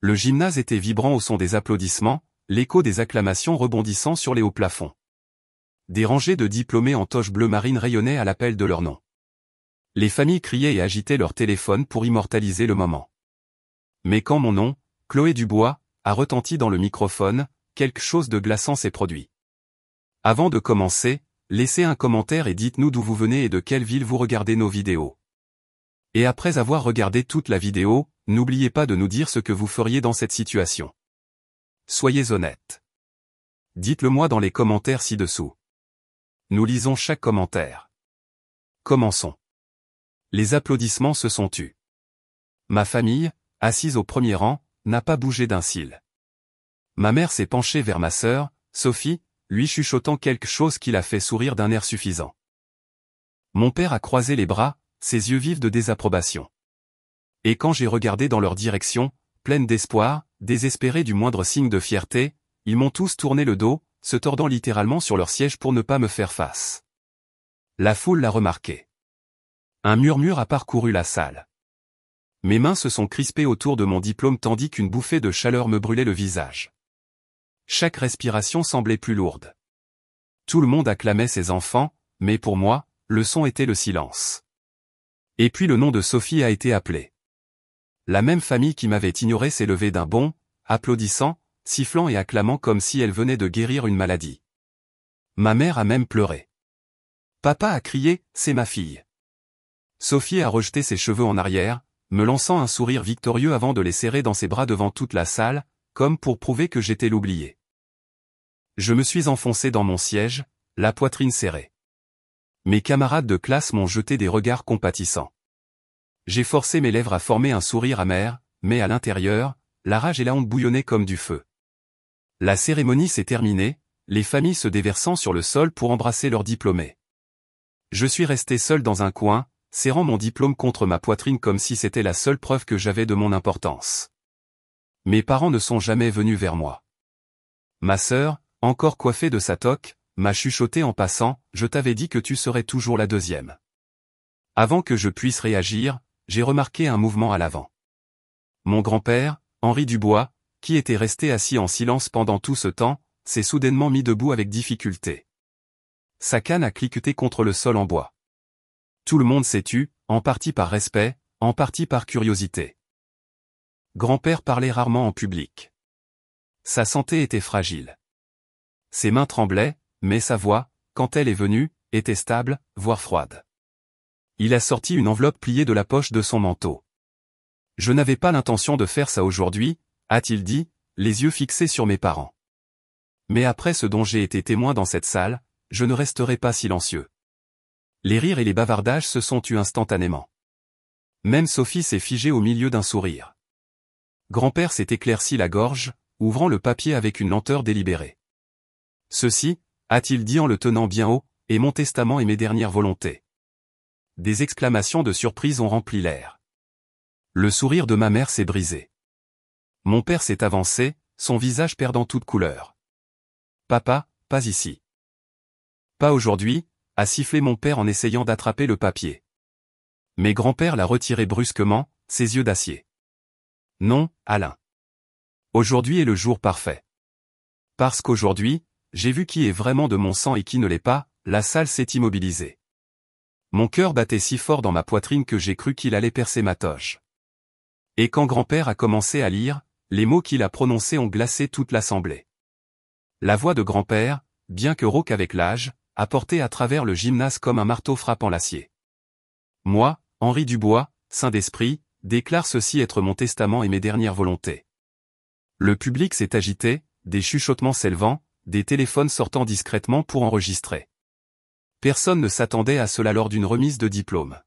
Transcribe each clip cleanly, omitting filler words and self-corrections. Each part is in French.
Le gymnase était vibrant au son des applaudissements, l'écho des acclamations rebondissant sur les hauts plafonds. Des rangées de diplômés en toge bleu marine rayonnaient à l'appel de leur nom. Les familles criaient et agitaient leur téléphone pour immortaliser le moment. Mais quand mon nom, Chloé Dubois, a retenti dans le microphone, quelque chose de glaçant s'est produit. Avant de commencer, laissez un commentaire et dites-nous d'où vous venez et de quelle ville vous regardez nos vidéos. Et après avoir regardé toute la vidéo, n'oubliez pas de nous dire ce que vous feriez dans cette situation. Soyez honnête. Dites-le moi dans les commentaires ci-dessous. Nous lisons chaque commentaire. Commençons. Les applaudissements se sont tus. Ma famille, assise au premier rang, n'a pas bougé d'un cil. Ma mère s'est penchée vers ma sœur, Sophie, lui chuchotant quelque chose qui l'a fait sourire d'un air suffisant. Mon père a croisé les bras, ses yeux vifs de désapprobation. Et quand j'ai regardé dans leur direction, pleine d'espoir, désespérés du moindre signe de fierté, ils m'ont tous tourné le dos, se tordant littéralement sur leur siège pour ne pas me faire face. La foule l'a remarqué. Un murmure a parcouru la salle. Mes mains se sont crispées autour de mon diplôme tandis qu'une bouffée de chaleur me brûlait le visage. Chaque respiration semblait plus lourde. Tout le monde acclamait ses enfants, mais pour moi, le son était le silence. Et puis le nom de Sophie a été appelé. La même famille qui m'avait ignoré s'est levée d'un bond, applaudissant, sifflant et acclamant comme si elle venait de guérir une maladie. Ma mère a même pleuré. Papa a crié, c'est ma fille. Sophie a rejeté ses cheveux en arrière, me lançant un sourire victorieux avant de les serrer dans ses bras devant toute la salle, comme pour prouver que j'étais l'oublié. Je me suis enfoncé dans mon siège, la poitrine serrée. Mes camarades de classe m'ont jeté des regards compatissants. J'ai forcé mes lèvres à former un sourire amer, mais à l'intérieur, la rage et la honte bouillonnaient comme du feu. La cérémonie s'est terminée, les familles se déversant sur le sol pour embrasser leurs diplômés. Je suis resté seul dans un coin, serrant mon diplôme contre ma poitrine comme si c'était la seule preuve que j'avais de mon importance. Mes parents ne sont jamais venus vers moi. Ma sœur, encore coiffée de sa toque, m'a chuchoté en passant, je t'avais dit que tu serais toujours la deuxième. Avant que je puisse réagir, j'ai remarqué un mouvement à l'avant. Mon grand-père, Henri Dubois, qui était resté assis en silence pendant tout ce temps, s'est soudainement mis debout avec difficulté. Sa canne a cliqueté contre le sol en bois. Tout le monde s'est tu, en partie par respect, en partie par curiosité. Grand-père parlait rarement en public. Sa santé était fragile. Ses mains tremblaient, mais sa voix, quand elle est venue, était stable, voire froide. Il a sorti une enveloppe pliée de la poche de son manteau. « Je n'avais pas l'intention de faire ça aujourd'hui », a-t-il dit, les yeux fixés sur mes parents. Mais après ce dont j'ai été témoin dans cette salle, je ne resterai pas silencieux. Les rires et les bavardages se sont tus instantanément. Même Sophie s'est figée au milieu d'un sourire. Grand-père s'est éclairci la gorge, ouvrant le papier avec une lenteur délibérée. « Ceci, a-t-il dit en le tenant bien haut, est mon testament et mes dernières volontés. » Des exclamations de surprise ont rempli l'air. Le sourire de ma mère s'est brisé. Mon père s'est avancé, son visage perdant toute couleur. « Papa, pas ici. »« Pas aujourd'hui », a sifflé mon père en essayant d'attraper le papier. Mais grand-père l'a retiré brusquement, ses yeux d'acier. « Non, Alain. Aujourd'hui est le jour parfait. Parce qu'aujourd'hui, j'ai vu qui est vraiment de mon sang et qui ne l'est pas. » La salle s'est immobilisée. Mon cœur battait si fort dans ma poitrine que j'ai cru qu'il allait percer ma toge. Et quand grand-père a commencé à lire, les mots qu'il a prononcés ont glacé toute l'assemblée. La voix de grand-père, bien que rauque avec l'âge, a porté à travers le gymnase comme un marteau frappant l'acier. Moi, Henri Dubois, saint d'esprit, déclare ceci être mon testament et mes dernières volontés. Le public s'est agité, des chuchotements s'élevant, des téléphones sortant discrètement pour enregistrer. Personne ne s'attendait à cela lors d'une remise de diplôme.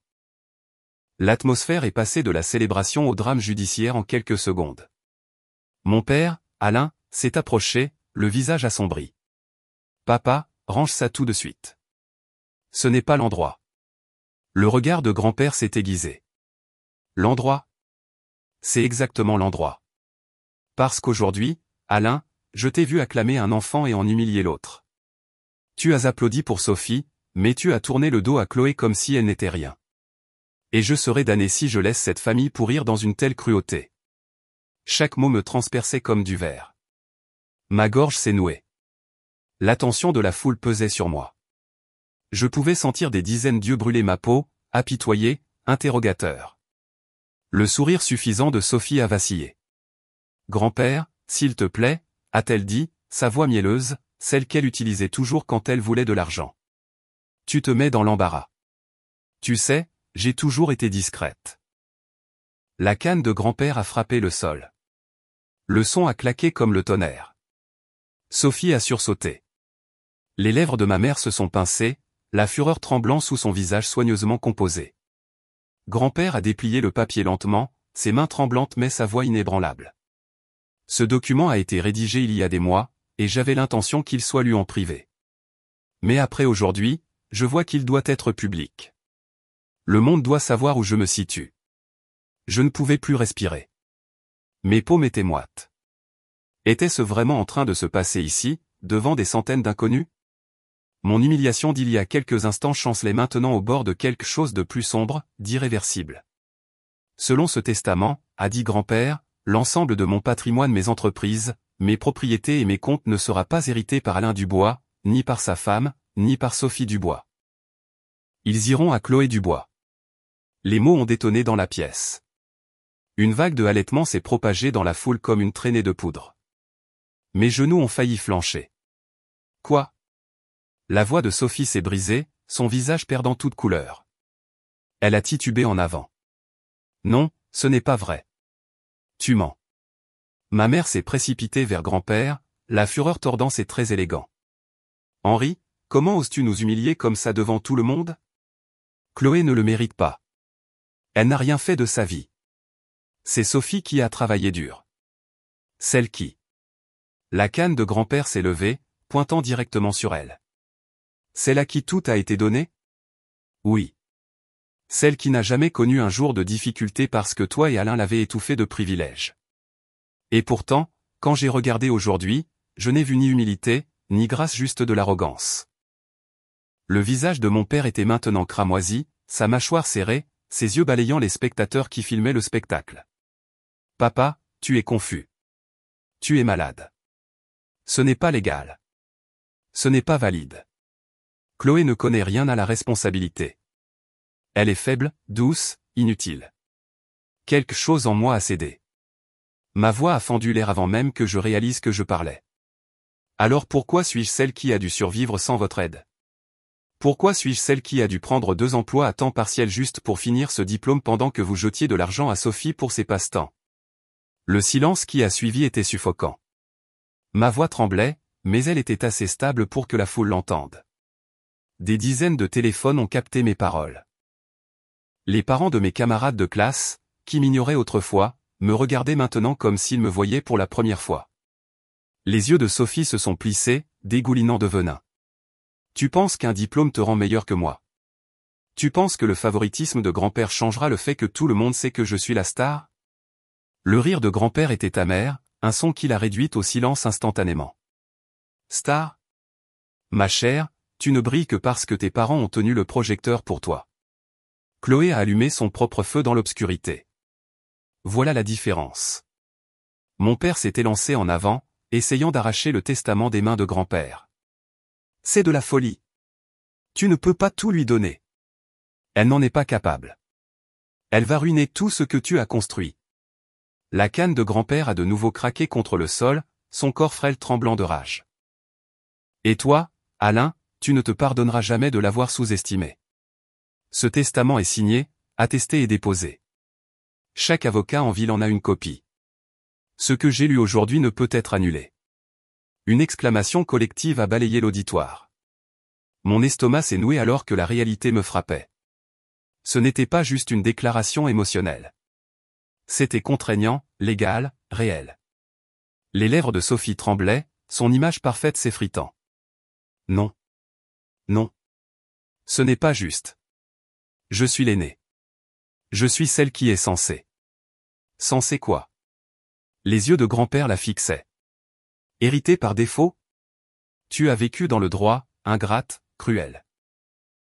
L'atmosphère est passée de la célébration au drame judiciaire en quelques secondes. Mon père, Alain, s'est approché, le visage assombri. « Papa, range ça tout de suite. Ce n'est pas l'endroit. » Le regard de grand-père s'est aiguisé. « L'endroit ? C'est exactement l'endroit. Parce qu'aujourd'hui, Alain, je t'ai vu acclamer un enfant et en humilier l'autre. Tu as applaudi pour Sophie, mais tu as tourné le dos à Chloé comme si elle n'était rien. Et je serai damné si je laisse cette famille pourrir dans une telle cruauté. Chaque mot me transperçait comme du verre. Ma gorge s'est nouée. L'attention de la foule pesait sur moi. Je pouvais sentir des dizaines d'yeux brûler ma peau, apitoyés, interrogateurs. Le sourire suffisant de Sophie a vacillé. « Grand-père, s'il te plaît » a-t-elle dit, sa voix mielleuse, celle qu'elle utilisait toujours quand elle voulait de l'argent. « Tu te mets dans l'embarras. Tu sais, j'ai toujours été discrète. » La canne de grand-père a frappé le sol. Le son a claqué comme le tonnerre. Sophie a sursauté. Les lèvres de ma mère se sont pincées, la fureur tremblant sous son visage soigneusement composé. Grand-père a déplié le papier lentement, ses mains tremblantes mais sa voix inébranlable. Ce document a été rédigé il y a des mois, et j'avais l'intention qu'il soit lu en privé. Mais après aujourd'hui, je vois qu'il doit être public. Le monde doit savoir où je me situe. Je ne pouvais plus respirer. Mes paumes étaient moites. Était-ce vraiment en train de se passer ici, devant des centaines d'inconnus? Mon humiliation d'il y a quelques instants chancelait maintenant au bord de quelque chose de plus sombre, d'irréversible. Selon ce testament, a dit grand-père, l'ensemble de mon patrimoine, mes entreprises, mes propriétés et mes comptes ne sera pas hérité par Alain Dubois, ni par sa femme, ni par Sophie Dubois. Ils iront à Chloé Dubois. Les mots ont détonné dans la pièce. Une vague de halètement s'est propagée dans la foule comme une traînée de poudre. Mes genoux ont failli flancher. Quoi? La voix de Sophie s'est brisée, son visage perdant toute couleur. Elle a titubé en avant. Non, ce n'est pas vrai. Tu mens. Ma mère s'est précipitée vers grand-père, la fureur tordant ses traits élégants. Henri, comment oses-tu nous humilier comme ça devant tout le monde? Chloé ne le mérite pas. Elle n'a rien fait de sa vie. C'est Sophie qui a travaillé dur. Celle qui. La canne de grand-père s'est levée, pointant directement sur elle. Celle à qui tout a été donné? Oui. Celle qui n'a jamais connu un jour de difficulté parce que toi et Alain l'avez étouffée de privilèges. Et pourtant, quand j'ai regardé aujourd'hui, je n'ai vu ni humilité, ni grâce, juste de l'arrogance. Le visage de mon père était maintenant cramoisi, sa mâchoire serrée, ses yeux balayant les spectateurs qui filmaient le spectacle. Papa, tu es confus. Tu es malade. Ce n'est pas légal. Ce n'est pas valide. Chloé ne connaît rien à la responsabilité. Elle est faible, douce, inutile. Quelque chose en moi a cédé. Ma voix a fendu l'air avant même que je réalise que je parlais. Alors pourquoi suis-je celle qui a dû survivre sans votre aide? Pourquoi suis-je celle qui a dû prendre 2 emplois à temps partiel juste pour finir ce diplôme pendant que vous jetiez de l'argent à Sophie pour ses passe-temps? Le silence qui a suivi était suffocant. Ma voix tremblait, mais elle était assez stable pour que la foule l'entende. Des dizaines de téléphones ont capté mes paroles. Les parents de mes camarades de classe, qui m'ignoraient autrefois, me regardaient maintenant comme s'ils me voyaient pour la première fois. Les yeux de Sophie se sont plissés, dégoulinant de venin. Tu penses qu'un diplôme te rend meilleur que moi? Tu penses que le favoritisme de grand-père changera le fait que tout le monde sait que je suis la star? Le rire de grand-père était amer, un son qui l'a réduite au silence instantanément. Star? Ma chère, tu ne brilles que parce que tes parents ont tenu le projecteur pour toi. Chloé a allumé son propre feu dans l'obscurité. Voilà la différence. Mon père s'est élancé en avant, essayant d'arracher le testament des mains de grand-père. C'est de la folie. Tu ne peux pas tout lui donner. Elle n'en est pas capable. Elle va ruiner tout ce que tu as construit. La canne de grand-père a de nouveau craqué contre le sol, son corps frêle tremblant de rage. Et toi, Alain, tu ne te pardonneras jamais de l'avoir sous-estimé. Ce testament est signé, attesté et déposé. Chaque avocat en ville en a une copie. Ce que j'ai lu aujourd'hui ne peut être annulé. Une exclamation collective a balayé l'auditoire. Mon estomac s'est noué alors que la réalité me frappait. Ce n'était pas juste une déclaration émotionnelle. C'était contraignant, légal, réel. Les lèvres de Sophie tremblaient, son image parfaite s'effritant. Non. Non. Ce n'est pas juste. Je suis l'aînée. Je suis celle qui est censée. Censée quoi? Les yeux de grand-père la fixaient. Hérité par défaut? Tu as vécu dans le droit, ingrate, cruelle.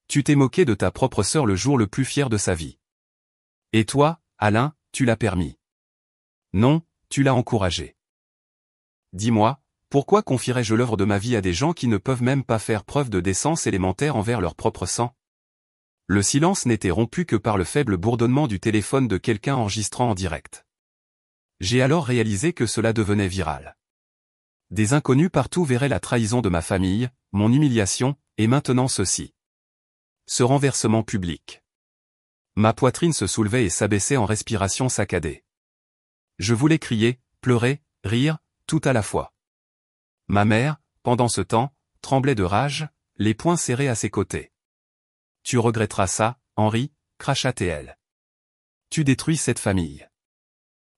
Tu t'es moqué de ta propre sœur le jour le plus fier de sa vie. Et toi, Alain, tu l'as permis. Non, tu l'as encouragé. Dis-moi, pourquoi confierais-je l'œuvre de ma vie à des gens qui ne peuvent même pas faire preuve de décence élémentaire envers leur propre sang? Le silence n'était rompu que par le faible bourdonnement du téléphone de quelqu'un enregistrant en direct. J'ai alors réalisé que cela devenait viral. Des inconnus partout verraient la trahison de ma famille, mon humiliation, et maintenant ceci. Ce renversement public. Ma poitrine se soulevait et s'abaissait en respiration saccadée. Je voulais crier, pleurer, rire, tout à la fois. Ma mère, pendant ce temps, tremblait de rage, les poings serrés à ses côtés. « Tu regretteras ça, Henri », cracha-t-elle. « Tu détruis cette famille. »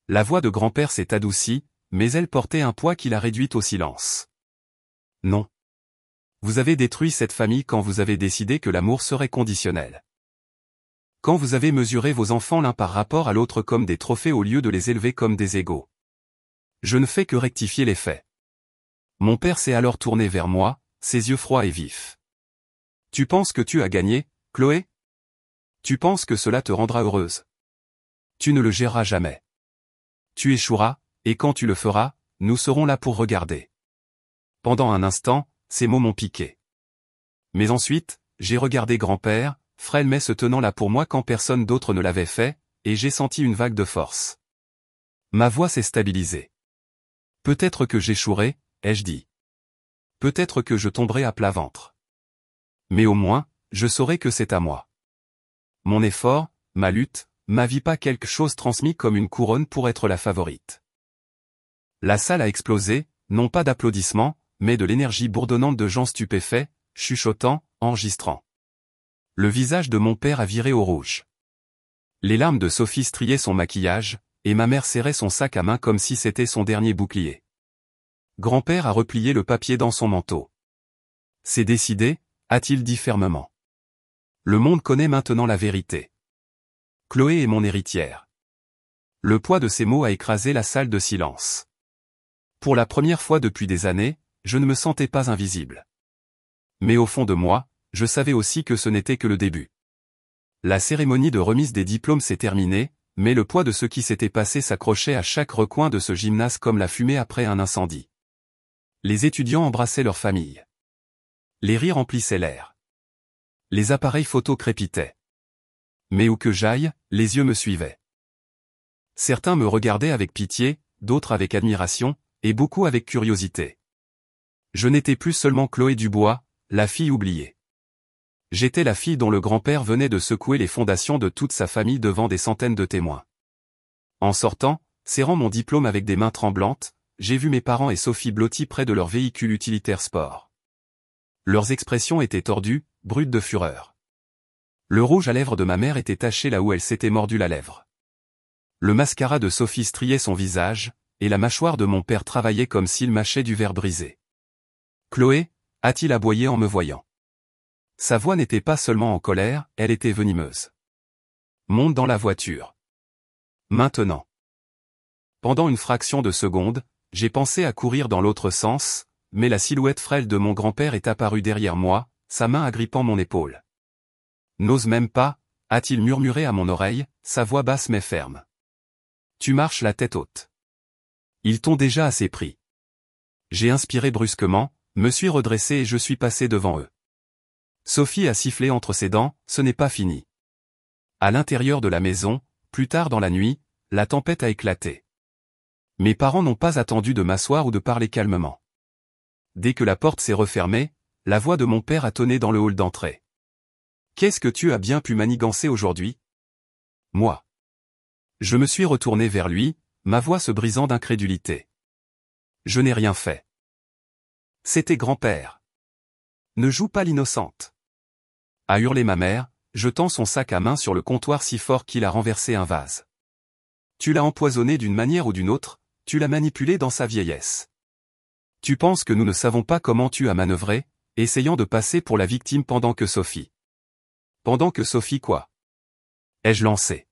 La voix de grand-père s'est adoucie, mais elle portait un poids qui l'a réduite au silence. « Non. Vous avez détruit cette famille quand vous avez décidé que l'amour serait conditionnel. Quand vous avez mesuré vos enfants l'un par rapport à l'autre comme des trophées au lieu de les élever comme des égaux. Je ne fais que rectifier les faits. » Mon père s'est alors tourné vers moi, ses yeux froids et vifs. « Tu penses que tu as gagné, Chloé? Tu penses que cela te rendra heureuse? Tu ne le géreras jamais. Tu échoueras, et quand tu le feras, nous serons là pour regarder. » Pendant un instant, ces mots m'ont piqué. Mais ensuite, j'ai regardé grand-père, frêle mais se tenant là pour moi quand personne d'autre ne l'avait fait, et j'ai senti une vague de force. Ma voix s'est stabilisée. « Peut-être que j'échouerai, ai-je dit. Peut-être que je tomberai à plat ventre. Mais au moins, je saurai que c'est à moi. Mon effort, ma lutte, ma vie pas quelque chose transmis comme une couronne pour être la favorite. » La salle a explosé, non pas d'applaudissements, mais de l'énergie bourdonnante de gens stupéfaits, chuchotant, enregistrant. Le visage de mon père a viré au rouge. Les larmes de Sophie striaient son maquillage, et ma mère serrait son sac à main comme si c'était son dernier bouclier. Grand-père a replié le papier dans son manteau. « C'est décidé », a-t-il dit fermement. Le monde connaît maintenant la vérité. Chloé est mon héritière. Le poids de ces mots a écrasé la salle de silence. Pour la première fois depuis des années, je ne me sentais pas invisible. Mais au fond de moi, je savais aussi que ce n'était que le début. La cérémonie de remise des diplômes s'est terminée, mais le poids de ce qui s'était passé s'accrochait à chaque recoin de ce gymnase comme la fumée après un incendie. Les étudiants embrassaient leurs familles. Les rires emplissaient l'air. Les appareils photo crépitaient. Mais où que j'aille, les yeux me suivaient. Certains me regardaient avec pitié, d'autres avec admiration, et beaucoup avec curiosité. Je n'étais plus seulement Chloé Dubois, la fille oubliée. J'étais la fille dont le grand-père venait de secouer les fondations de toute sa famille devant des centaines de témoins. En sortant, serrant mon diplôme avec des mains tremblantes, j'ai vu mes parents et Sophie blottis près de leur véhicule utilitaire sport. Leurs expressions étaient tordues, brutes de fureur. Le rouge à lèvres de ma mère était taché là où elle s'était mordu la lèvre. Le mascara de Sophie striait son visage, et la mâchoire de mon père travaillait comme s'il mâchait du verre brisé. « Chloé » a-t-il aboyé en me voyant. Sa voix n'était pas seulement en colère, elle était venimeuse. « Monte dans la voiture. Maintenant. » Pendant une fraction de seconde, j'ai pensé à courir dans l'autre sens, mais la silhouette frêle de mon grand-père est apparue derrière moi, sa main agrippant mon épaule. « N'ose même pas » a-t-il murmuré à mon oreille, sa voix basse mais ferme. « Tu marches la tête haute. Ils t'ont déjà assez pris. » J'ai inspiré brusquement, me suis redressé et je suis passé devant eux. Sophie a sifflé entre ses dents, ce n'est pas fini. À l'intérieur de la maison, plus tard dans la nuit, la tempête a éclaté. Mes parents n'ont pas attendu de m'asseoir ou de parler calmement. Dès que la porte s'est refermée, la voix de mon père a tonné dans le hall d'entrée. « Qu'est-ce que tu as bien pu manigancer aujourd'hui ? » Moi. Je me suis retourné vers lui, ma voix se brisant d'incrédulité. « Je n'ai rien fait. » C'était grand-père. « Ne joue pas l'innocente. » A hurlé ma mère, jetant son sac à main sur le comptoir si fort qu'il a renversé un vase. « Tu l'as empoisonné d'une manière ou d'une autre, tu l'as manipulé dans sa vieillesse. Tu penses que nous ne savons pas comment tu as manœuvré, essayant de passer pour la victime pendant que Sophie. Pendant que Sophie quoi ? Ai-je lancé.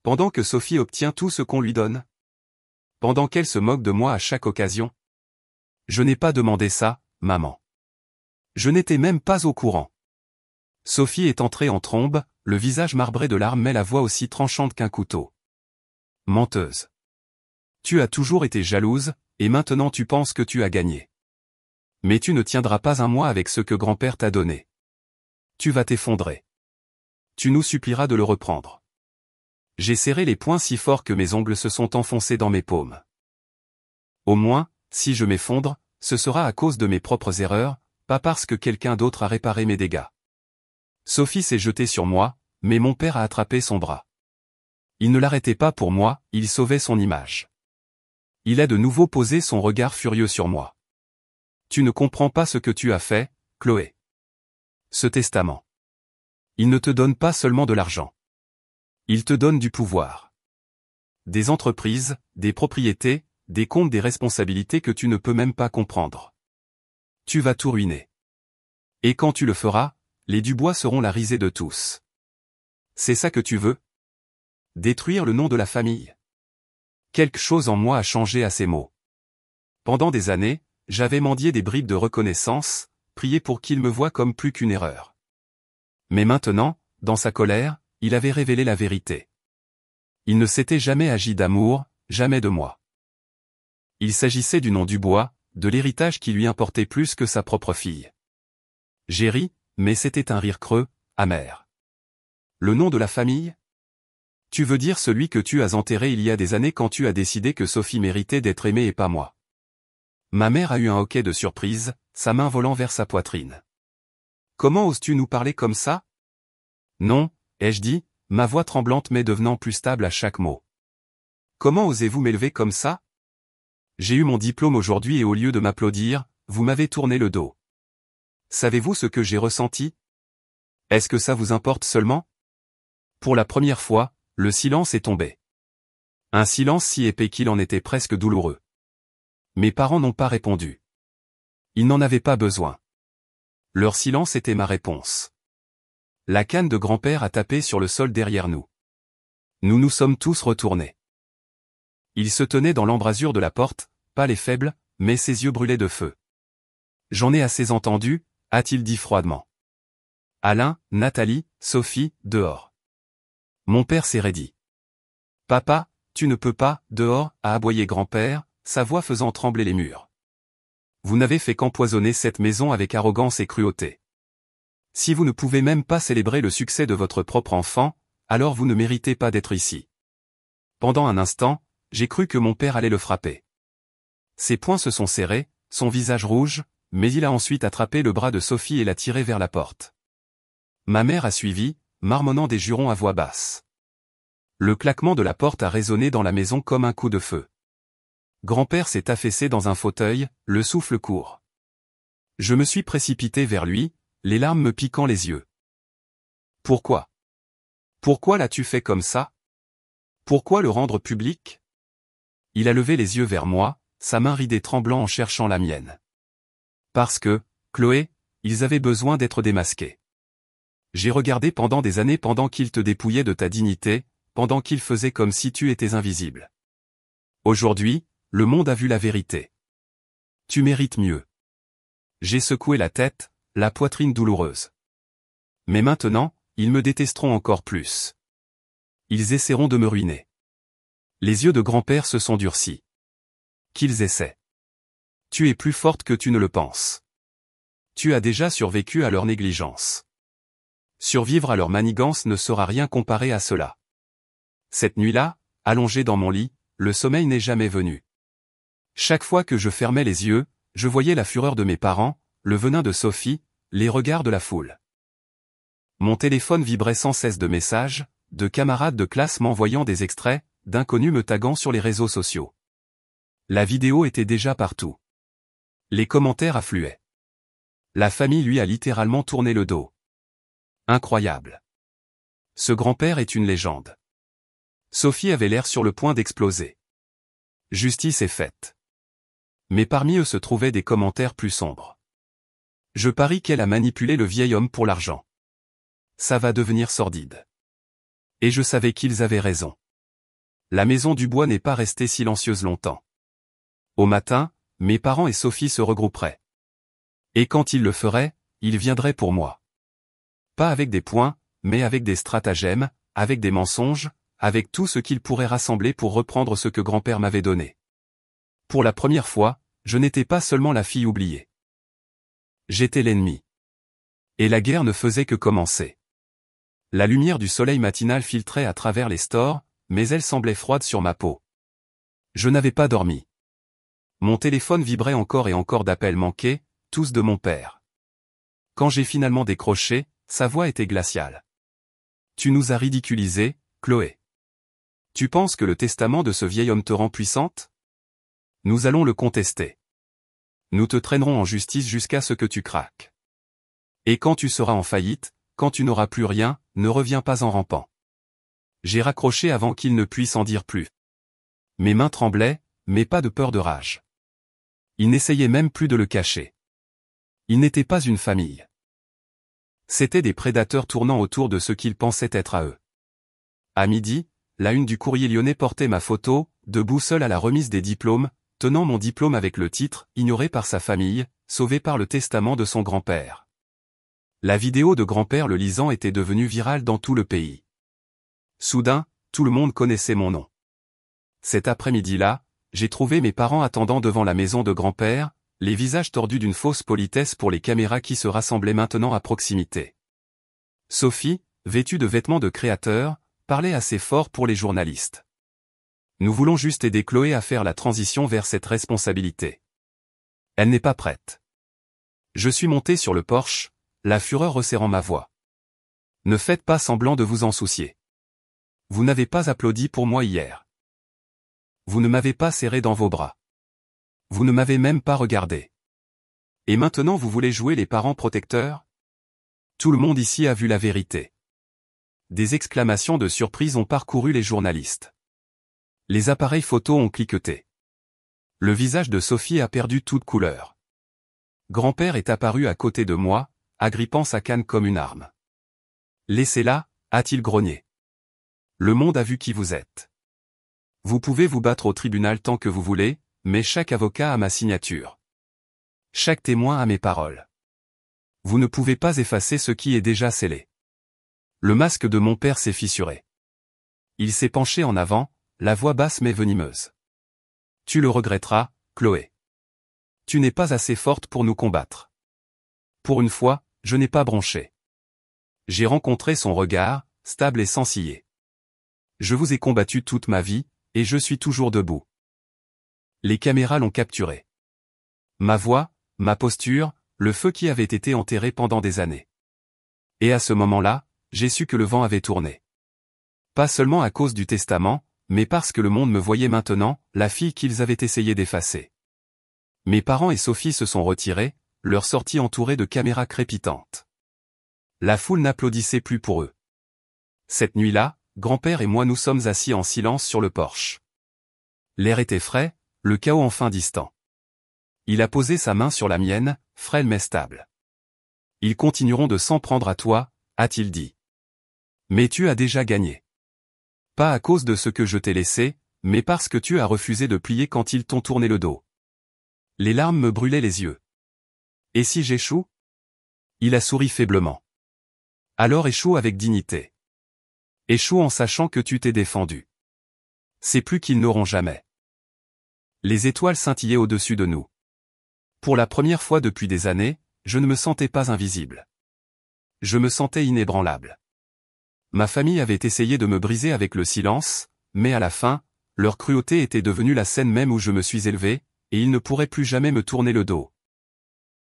Pendant que Sophie obtient tout ce qu'on lui donne ? Pendant qu'elle se moque de moi à chaque occasion ? Je n'ai pas demandé ça, maman. Je n'étais même pas au courant. » Sophie est entrée en trombe, le visage marbré de larmes mais la voix aussi tranchante qu'un couteau. « Menteuse. Tu as toujours été jalouse, et maintenant tu penses que tu as gagné. Mais tu ne tiendras pas un mois avec ce que grand-père t'a donné. Tu vas t'effondrer. Tu nous supplieras de le reprendre. J'ai serré les poings si fort que mes ongles se sont enfoncés dans mes paumes. Au moins, si je m'effondre, ce sera à cause de mes propres erreurs, pas parce que quelqu'un d'autre a réparé mes dégâts. Sophie s'est jetée sur moi, mais mon père a attrapé son bras. Il ne l'arrêtait pas pour moi, il sauvait son image. Il a de nouveau posé son regard furieux sur moi. Tu ne comprends pas ce que tu as fait, Chloé. Ce testament. Il ne te donne pas seulement de l'argent. Il te donne du pouvoir. Des entreprises, des propriétés, des comptes, des responsabilités que tu ne peux même pas comprendre. Tu vas tout ruiner. Et quand tu le feras, les Dubois seront la risée de tous. C'est ça que tu veux? Détruire le nom de la famille. Quelque chose en moi a changé à ces mots. Pendant des années, j'avais mendié des bribes de reconnaissance, prié pour qu'il me voie comme plus qu'une erreur. Mais maintenant, dans sa colère, il avait révélé la vérité. Il ne s'était jamais agi d'amour, jamais de moi. Il s'agissait du nom Dubois, de l'héritage qui lui importait plus que sa propre fille. J'ai ri, mais c'était un rire creux, amer. Le nom de la famille? Tu veux dire celui que tu as enterré il y a des années quand tu as décidé que Sophie méritait d'être aimée et pas moi. Ma mère a eu un hoquet de surprise, sa main volant vers sa poitrine. Comment oses-tu nous parler comme ça? Non, ai-je dit, ma voix tremblante mais devenant plus stable à chaque mot. Comment osez-vous m'élever comme ça? J'ai eu mon diplôme aujourd'hui et au lieu de m'applaudir, vous m'avez tourné le dos. Savez-vous ce que j'ai ressenti? Est-ce que ça vous importe seulement? Pour la première fois, le silence est tombé. Un silence si épais qu'il en était presque douloureux. Mes parents n'ont pas répondu. Ils n'en avaient pas besoin. Leur silence était ma réponse. La canne de grand-père a tapé sur le sol derrière nous. Nous nous sommes tous retournés. Il se tenait dans l'embrasure de la porte, pas les faibles, mais ses yeux brûlaient de feu. J'en ai assez entendu, a-t-il dit froidement. Alain, Nathalie, Sophie, dehors. Mon père s'est raidi. Papa, tu ne peux pas, dehors, a aboyé grand-père, sa voix faisant trembler les murs. Vous n'avez fait qu'empoisonner cette maison avec arrogance et cruauté. Si vous ne pouvez même pas célébrer le succès de votre propre enfant, alors vous ne méritez pas d'être ici. Pendant un instant, j'ai cru que mon père allait le frapper. Ses poings se sont serrés, son visage rouge, mais il a ensuite attrapé le bras de Sophie et l'a tiré vers la porte. Ma mère a suivi, marmonnant des jurons à voix basse. Le claquement de la porte a résonné dans la maison comme un coup de feu. Grand-père s'est affaissé dans un fauteuil, le souffle court. Je me suis précipité vers lui, les larmes me piquant les yeux. Pourquoi? Pourquoi l'as-tu fait comme ça? Pourquoi le rendre public? Il a levé les yeux vers moi, sa main ridée tremblant en cherchant la mienne. Parce que, Chloé, ils avaient besoin d'être démasqués. J'ai regardé pendant des années pendant qu'ils te dépouillaient de ta dignité, pendant qu'ils faisaient comme si tu étais invisible. Aujourd'hui, le monde a vu la vérité. Tu mérites mieux. J'ai secoué la tête, la poitrine douloureuse. Mais maintenant, ils me détesteront encore plus. Ils essaieront de me ruiner. Les yeux de grand-père se sont durcis. Qu'ils essaient. Tu es plus forte que tu ne le penses. Tu as déjà survécu à leur négligence. Survivre à leur manigance ne sera rien comparé à cela. Cette nuit-là, allongé dans mon lit, le sommeil n'est jamais venu. Chaque fois que je fermais les yeux, je voyais la fureur de mes parents, le venin de Sophie, les regards de la foule. Mon téléphone vibrait sans cesse de messages, de camarades de classe m'envoyant des extraits, d'inconnus me taguant sur les réseaux sociaux. La vidéo était déjà partout. Les commentaires affluaient. La famille lui a littéralement tourné le dos. Incroyable. Ce grand-père est une légende. Sophie avait l'air sur le point d'exploser. Justice est faite. Mais parmi eux se trouvaient des commentaires plus sombres. Je parie qu'elle a manipulé le vieil homme pour l'argent. Ça va devenir sordide. Et je savais qu'ils avaient raison. La maison Dubois n'est pas restée silencieuse longtemps. Au matin, mes parents et Sophie se regrouperaient. Et quand ils le feraient, ils viendraient pour moi. Pas avec des poings, mais avec des stratagèmes, avec des mensonges, avec tout ce qu'il pourrait rassembler pour reprendre ce que grand-père m'avait donné. Pour la première fois, je n'étais pas seulement la fille oubliée. J'étais l'ennemi. Et la guerre ne faisait que commencer. La lumière du soleil matinal filtrait à travers les stores, mais elle semblait froide sur ma peau. Je n'avais pas dormi. Mon téléphone vibrait encore et encore d'appels manqués, tous de mon père. Quand j'ai finalement décroché, sa voix était glaciale. « Tu nous as ridiculisés, Chloé. Tu penses que le testament de ce vieil homme te rend puissante? Nous allons le contester. Nous te traînerons en justice jusqu'à ce que tu craques. Et quand tu seras en faillite, quand tu n'auras plus rien, ne reviens pas en rampant. » J'ai raccroché avant qu'il ne puisse en dire plus. Mes mains tremblaient, mais pas de peur de rage. Il n'essayait même plus de le cacher. Il n'était pas une famille. C'étaient des prédateurs tournant autour de ce qu'ils pensaient être à eux. À midi, la une du Courrier lyonnais portait ma photo, debout seul à la remise des diplômes, tenant mon diplôme avec le titre « Ignoré par sa famille, sauvé par le testament de son grand-père ». La vidéo de grand-père le lisant était devenue virale dans tout le pays. Soudain, tout le monde connaissait mon nom. Cet après-midi-là, j'ai trouvé mes parents attendant devant la maison de grand-père, les visages tordus d'une fausse politesse pour les caméras qui se rassemblaient maintenant à proximité. Sophie, vêtue de vêtements de créateur, parlait assez fort pour les journalistes. Nous voulons juste aider Chloé à faire la transition vers cette responsabilité. Elle n'est pas prête. Je suis monté sur le porche, la fureur resserrant ma voix. Ne faites pas semblant de vous en soucier. Vous n'avez pas applaudi pour moi hier. Vous ne m'avez pas serré dans vos bras. Vous ne m'avez même pas regardé. Et maintenant vous voulez jouer les parents protecteurs? Tout le monde ici a vu la vérité. Des exclamations de surprise ont parcouru les journalistes. Les appareils photos ont cliqueté. Le visage de Sophie a perdu toute couleur. Grand-père est apparu à côté de moi, agrippant sa canne comme une arme. Laissez-la, a-t-il grogné. Le monde a vu qui vous êtes. Vous pouvez vous battre au tribunal tant que vous voulez, mais chaque avocat a ma signature. Chaque témoin a mes paroles. Vous ne pouvez pas effacer ce qui est déjà scellé. Le masque de mon père s'est fissuré. Il s'est penché en avant, la voix basse mais venimeuse. Tu le regretteras, Chloé. Tu n'es pas assez forte pour nous combattre. Pour une fois, je n'ai pas bronché. J'ai rencontré son regard, stable et sans ciller. Je vous ai combattu toute ma vie, et je suis toujours debout. Les caméras l'ont capturé. Ma voix, ma posture, le feu qui avait été enterré pendant des années. Et à ce moment-là, j'ai su que le vent avait tourné. Pas seulement à cause du testament, mais parce que le monde me voyait maintenant, la fille qu'ils avaient essayé d'effacer. Mes parents et Sophie se sont retirés, leur sortie entourée de caméras crépitantes. La foule n'applaudissait plus pour eux. Cette nuit-là, grand-père et moi nous sommes assis en silence sur le porche. L'air était frais, le chaos enfin distant. Il a posé sa main sur la mienne, frêle mais stable. Ils continueront de s'en prendre à toi, a-t-il dit. Mais tu as déjà gagné. Pas à cause de ce que je t'ai laissé, mais parce que tu as refusé de plier quand ils t'ont tourné le dos. Les larmes me brûlaient les yeux. Et si j'échoue? Il a souri faiblement. Alors échoue avec dignité. Échoue en sachant que tu t'es défendu. C'est plus qu'ils n'auront jamais. Les étoiles scintillaient au-dessus de nous. Pour la première fois depuis des années, je ne me sentais pas invisible. Je me sentais inébranlable. Ma famille avait essayé de me briser avec le silence, mais à la fin, leur cruauté était devenue la scène même où je me suis élevé, et ils ne pourraient plus jamais me tourner le dos.